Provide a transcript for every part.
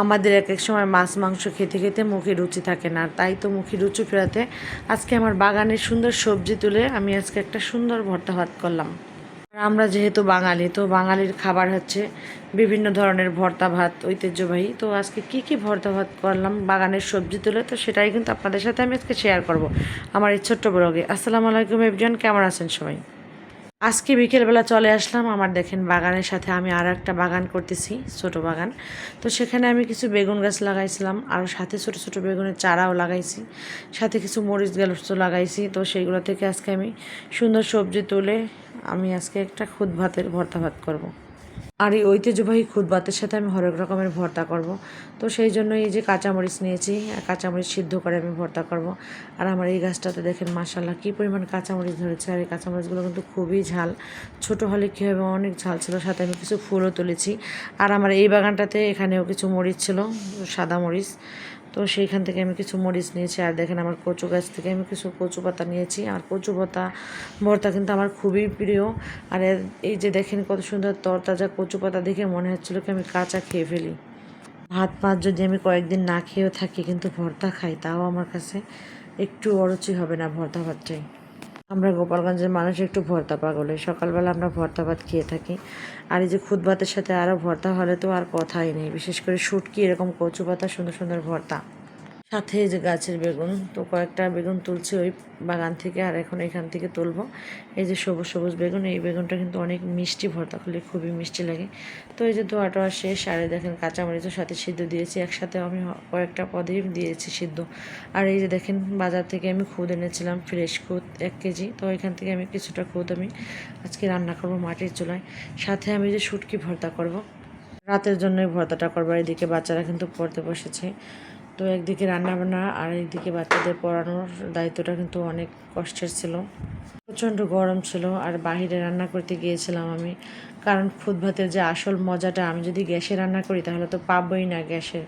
আমাদের এক এক সময় মাছ মাংস খেতে খেতে মুখে রুচি থাকে না, তাই তো মুখে রুচি ফেরাতে আজকে আমার বাগানের সুন্দর সবজি তুলে আমি আজকে একটা সুন্দর ভর্তা ভাত করলাম। আর আমরা যেহেতু বাঙালি, তো বাঙালির খাবার হচ্ছে বিভিন্ন ধরনের ভর্তা ভাত ঐতিহ্যবাহী। তো আজকে কি কি ভর্তা ভাত করলাম বাগানের সবজি তুলে, তো সেটাই কিন্তু আপনাদের সাথে আমি আজকে শেয়ার করব আমার এই ছোট্ট ব্লগে। আসসালামু আলাইকুম এভরিওয়ান, কেমন আছেন সবাই? আজকে বিকেলবেলা চলে আসলাম আমার দেখেন বাগানের সাথে। আমি আর একটা বাগান করতেছি, ছোট বাগান। তো সেখানে আমি কিছু বেগুন গাছ লাগাইছিলাম, আর সাথে ছোট ছোট বেগুনের চারাও লাগাইছি, সাথে কিছু মরিচ গাছও লাগাইছি। তো সেইগুলো থেকে আজকে আমি সুন্দর সবজি তুলে আমি আজকে একটা খুদ ভাতের ভর্তা ভাত করব। আর এই ঐতিহ্যবাহী খুদ ভাতের সাথে আমি হরেক রকমের ভর্তা করব। তো সেই জন্য এই যে কাঁচামরিচ নিয়েছি, কাঁচামরিচ সিদ্ধ করে আমি ভর্তা করব। আর আমার এই গাছটাতে দেখেন মাশাআল্লাহ কী পরিমাণ কাঁচামরিচ ধরেছে। আর এই কাঁচামরিচগুলো কিন্তু খুবই ঝাল, ছোট হলে কী হবে অনেক ঝাল ছিল। সাথে আমি কিছু ফুলও তুলেছি। আর আমার এই বাগানটাতে এখানেও কিছু মরিচ ছিল, সাদা মরিচ। তো সেইখান থেকে আমি কিছু মরিচ নিয়েছি। আর দেখেন আমার কচু গাছ থেকে আমি কিছু কচু পাতা নিয়েছি। আর কচু পাতা ভর্তা কিন্তু আমার খুবই প্রিয়। আর এই যে দেখেন কত সুন্দর তরতাজা কচু পাতা দেখে মনে হচ্ছিলো কি আমি কাঁচা খেয়ে ফেলি। ভাত মাছ যদি আমি কয়েকদিন না খেয়েও থাকি কিন্তু ভর্তা খাই, তাও আমার কাছে একটু অরুচি হবে না ভর্তা ভাতটাই। আমরা গোপালগঞ্জের মানুষ একটু ভর্তা পাগল, সকালবেলা আমরা ভর্তা ভাত খেয়ে থাকি। আর এই যে খুদ ভাতের সাথে আরও ভর্তা হলে তো আর কথাই নেই, বিশেষ করে শুটকি এরকম কচু পাতা সুন্দর সুন্দর ভর্তা। সাথে এই যে গাছের বেগুন, তো কয়েকটা বেগুন তুলছি ওই বাগান থেকে, আর এখন এখান থেকে তুলবো। এই যে সবুজ সবুজ বেগুন, এই বেগুনটা কিন্তু অনেক মিষ্টি, ভর্তা করলে খুবই মিষ্টি লাগে। তো এই যে ধোয়া টোয়া শেষ। আর দেখেন কাঁচামরিচও সাথে সিদ্ধ দিয়েছি, একসাথে আমি কয়েকটা পদেই দিয়েছি সিদ্ধ। আর এই যে দেখেন বাজার থেকে আমি খুদ এনেছিলাম, ফ্রেশ খুদ 1 কেজি। তো এখান থেকে আমি কিছুটা খুদ আমি আজকে রান্না করবো মাটির চুলায়। সাথে আমি যে শুটকি ভর্তা করব, রাতের জন্য ভর্তাটা করবো। এদিকে বাচ্চারা কিন্তু পড়তে বসেছে। তো একদিকে রান্নাবান্না আর একদিকে বাচ্চাদের পড়ানোর দায়িত্বটা কিন্তু অনেক কষ্টের ছিল। প্রচণ্ড গরম ছিল, আর বাহিরে রান্না করতে গিয়েছিলাম আমি, কারণ খুদ ভাতের যে আসল মজাটা আমি যদি গ্যাসে রান্না করি তাহলে তো পাবোই না গ্যাসে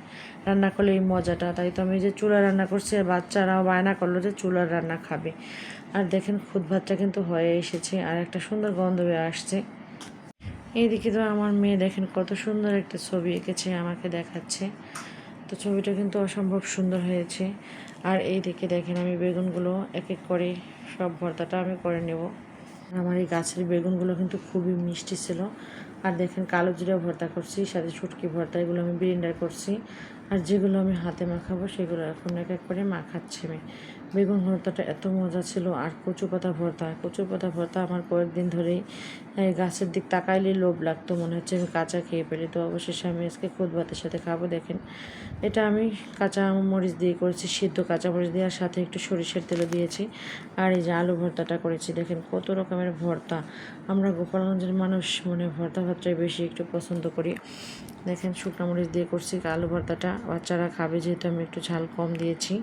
রান্না করলে এই মজাটা। তাই তো আমি যে চুলা রান্না করছি, আর বাচ্চারাও বায়না করলো যে চুলার রান্না খাবে। আর দেখেন খুদ ভাতটা কিন্তু হয়ে এসেছে, আর একটা সুন্দর গন্ধ বের আসছে। এইদিকে তো আমার মেয়ে দেখেন কত সুন্দর একটা ছবি এঁকেছে, আমাকে দেখাচ্ছে। তো ছবিটা কিন্তু অসম্ভব সুন্দর হয়েছে। আর এই দিকে দেখেন আমি বেগুনগুলো এক এক করে সব ভর্তাটা আমি করে নেব। আমার এই গাছের বেগুনগুলো কিন্তু খুবই মিষ্টি ছিল। আর দেখেন কালো জিরা ভর্তা করছি, সাথে শুটকি ভর্তা, এগুলো আমি ব্লেন্ডার করছি। আর যেগুলো আমি হাতে মাখাবো সেগুলো এখন এক এক করে মাখাচ্ছি আমি। বেগুন ভর্তাটা এত মজা ছিল। আর কচু পাতা ভর্তা, কচু পাতা ভর্তা আমার কয়েকদিন ধরেই গাছের দিক তাকাইলে লোভ লাগতো, মনে হচ্ছে আমি কাঁচা খেয়ে ফেলি। তো অবশেষে আমি আজকে খুদ ভাতের সাথে খাবো। দেখেন এটা আমি কাঁচা মরিচ দিয়ে করেছি, সিদ্ধ কাঁচা মরিচ দিয়ে, আর সাথে একটু সরিষার তেলও দিয়েছি। আর এই যে আলু ভর্তাটা করেছি, দেখেন কত রকমের ভর্তা। আমরা গোপালগঞ্জের মানুষ মানে ভর্তা ভাতটাই বেশি একটু পছন্দ করি। দেখেন শুকনো মরিচ দিয়ে করছি আলু ভর্তাটা, বাচ্চারা খাবে যেহেতু আমি একটু ঝাল কম দিয়েছি।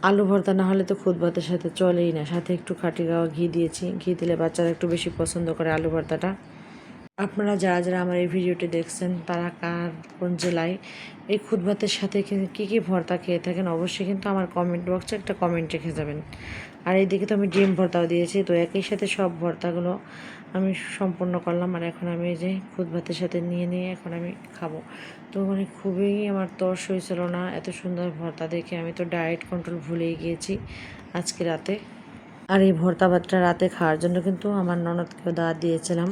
আলু ভর্তা না হলে তো খুদ ভাতের সাথে চলেই না, সাথে একটু খাঁটি গাওয়া ঘি দিয়েছি, ঘি দিলে বাচ্চারা একটু বেশি পছন্দ করে আলু ভর্তাটা। আপনারা যারা যারা আমার এই ভিডিওটি দেখছেন তারা কার কোন জেলায় এই খুদ ভাতের সাথে কী কী ভর্তা খেয়ে থাকেন অবশ্যই কিন্তু আমার কমেন্ট বক্সে একটা কমেন্ট রেখে যাবেন। আর এইদিকে তো আমি ডিম ভর্তাও দিয়েছি। তো একই সাথে সব ভর্তাগুলো আমি সম্পূর্ণ করলাম। আর এখন আমি এই যে খুদ ভাতের সাথে নিয়ে নিয়ে এখন আমি খাবো। তো মানে খুবই আমার তর্স হয়েছিল না এত সুন্দর ভর্তা দেখে, আমি তো ডায়েট কন্ট্রোল ভুলেই গিয়েছি আজকে রাতে। আর এই ভর্তা ভাতটা রাতে খাওয়ার জন্য কিন্তু আমার ননদকেও দাওয়াত দিয়েছিলাম,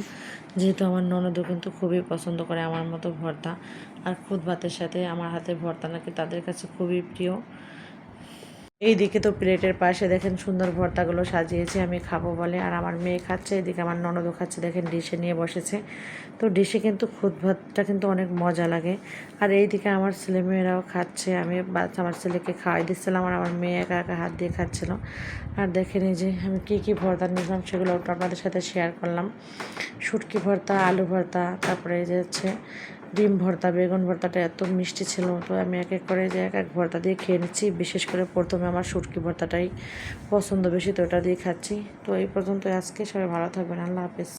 যেহেতু আমার ননদও কিন্তু খুবই পছন্দ করে আমার মতো ভর্তা। আর খুদ ভাতের সাথে আমার হাতের ভর্তা নাকি তাদের কাছে খুবই প্রিয়। এইদিকে তো প্লেটের পাশে দেখেন সুন্দর ভর্তাগুলো সাজিয়েছি আমি খাবো বলে, আর আমার মেয়ে খাচ্ছে, এদিকে আমার ননদও খাচ্ছে। দেখেন ডিশে নিয়ে বসেছে। তো ডিশে কিন্তু খুদ ভাতটা কিন্তু অনেক মজা লাগে। আর এইদিকে আমার ছেলেমেয়েরাও খাচ্ছে, আমি আমার ছেলেকে খাওয়াই দিচ্ছিলাম, আর আমার মেয়ে একা একা হাত দিয়ে খাচ্ছিল। আর দেখেন এই যে আমি কী কী ভর্তা নিলাম সেগুলো আপনাদের সাথে শেয়ার করলাম। শুটকি ভর্তা, আলু ভর্তা, তারপরে এই যে হচ্ছে ডিম ভর্তা, বেগুন ভর্তাটা এত মিষ্টি ছিল। তো আমি এক এক করে যে এক এক ভর্তা দিয়ে খেয়ে নিচ্ছি। বিশেষ করে প্রথমে আমার শুটকি ভর্তাটাই পছন্দ বেশি, তো ওটা দিয়ে খাচ্ছি। তো এই পর্যন্ত আজকে, সবাই ভালো থাকবেন, আল্লাহ হাফেজ।